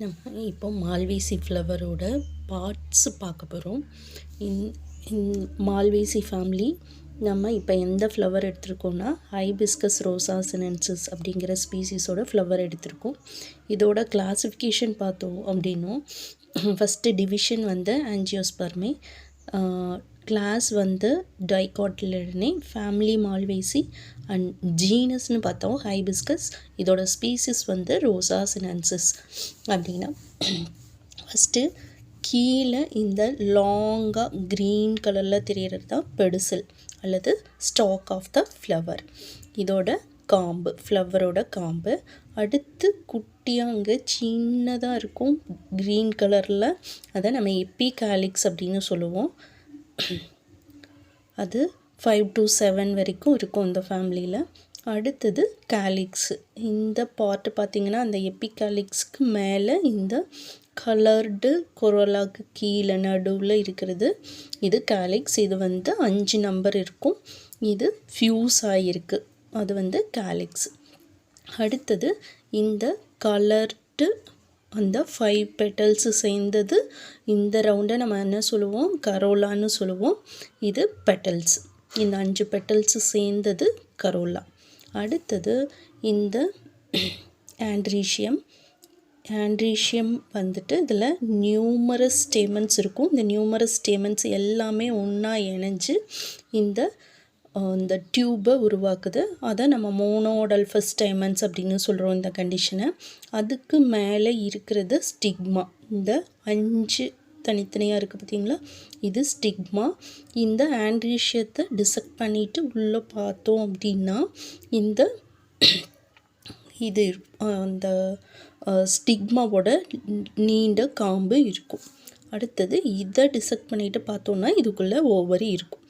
நம்ம இப்போ மால்வேசி ஃப்ளவரோட பார்ட்ஸ் பார்க்க போகிறோம். இந் மால்வேசி ஃபேமிலி நம்ம இப்போ எந்த ஃப்ளவர் எடுத்திருக்கோம்னா ஹைபிஸ்கஸ் ரோசா சினென்சிஸ் அப்படிங்கிற ஸ்பீசிஸோட ஃப்ளவர் எடுத்திருக்கோம். இதோட கிளாசிஃபிகேஷன் பார்த்தோம் அப்படின்னும் ஃபஸ்ட்டு டிவிஷன் வந்து ஆஞ்சியோஸ்பர்மே, கிளாஸ் வந்து டைகாட்டிலிடனே, ஃபேமிலி மால்வேசி அண்ட் ஜீனஸ்னு பார்த்தோம் ஹைபிஸ்கஸ். இதோட ஸ்பீசிஸ் வந்து ரோசா சினென்சிஸ். அப்படின்னா ஃபஸ்ட்டு கீழே இந்த லாங்காக க்ரீன் கலரில் தெரியறது தான் பெடிசில் அல்லது ஸ்டாக் ஆஃப் த ஃப்ளவர். இதோட காம்பு, ஃப்ளவரோட காம்பு. அடுத்து குட்டியாக அங்கே சின்னதாக இருக்கும் க்ரீன் கலரில், அதை நம்ம எப்பிகாலிக்ஸ் அப்படின்னு சொல்லுவோம். அது 5 to 7 வரைக்கும் இருக்கும் இந்த ஃபேமிலியில். அடுத்தது கேலிக்ஸு. இந்த பார்ட்டு பார்த்திங்கன்னா அந்த எப்பிகாலிக்ஸ்க்கு மேலே இந்த கலர்டு கொரோலாவுக்கு கீழே நடுவில் இருக்கிறது இது கேலிக்ஸ். இது வந்து 5 நம்பர் இருக்கும். இது ஃப்யூஸ் ஆகிருக்கு, அது வந்து கேலிக்ஸ். அடுத்தது இந்த கலர்டு அந்த 5 பெட்டல்ஸு சேர்ந்தது இந்த ரவுண்டை நம்ம என்ன சொல்லுவோம், கரோலான்னு சொல்லுவோம். இது பெட்டல்ஸ். இந்த 5 பெட்டல்ஸு சேர்ந்தது கரோலா. அடுத்தது இந்த ஆண்ட்ரீஷியம் வந்துட்டு இதில் நியூமரஸ் ஸ்டேமன்ஸ் இருக்கும். இந்த நியூமரஸ் ஸ்டேமன்ஸ் எல்லாமே ஒன்றா இணைஞ்சு இந்த டியூப்பை உருவாக்குது. அதை நம்ம மோனோடல்ஃபஸ் ஸ்டேமன்ஸ் அப்படின்னு சொல்கிறோம் இந்த கண்டிஷனை. அதுக்கு மேலே இருக்கிறது ஸ்டிக்மா. இந்த 5 தனித்தனியாக இருக்குது பார்த்திங்களா, இது ஸ்டிக்மா. இந்த ஆண்ட்ரீஷியத்தை டிசெக்ட் பண்ணிவிட்டு உள்ளே பார்த்தோம் அப்படின்னா இந்த இது அந்த ஸ்டிக்மாவோட நீண்ட காம்பு இருக்கும். அடுத்தது இதை டிசெக்ட் பண்ணிவிட்டு பார்த்தோன்னா இதுக்குள்ளே ஓவரி இருக்கும்.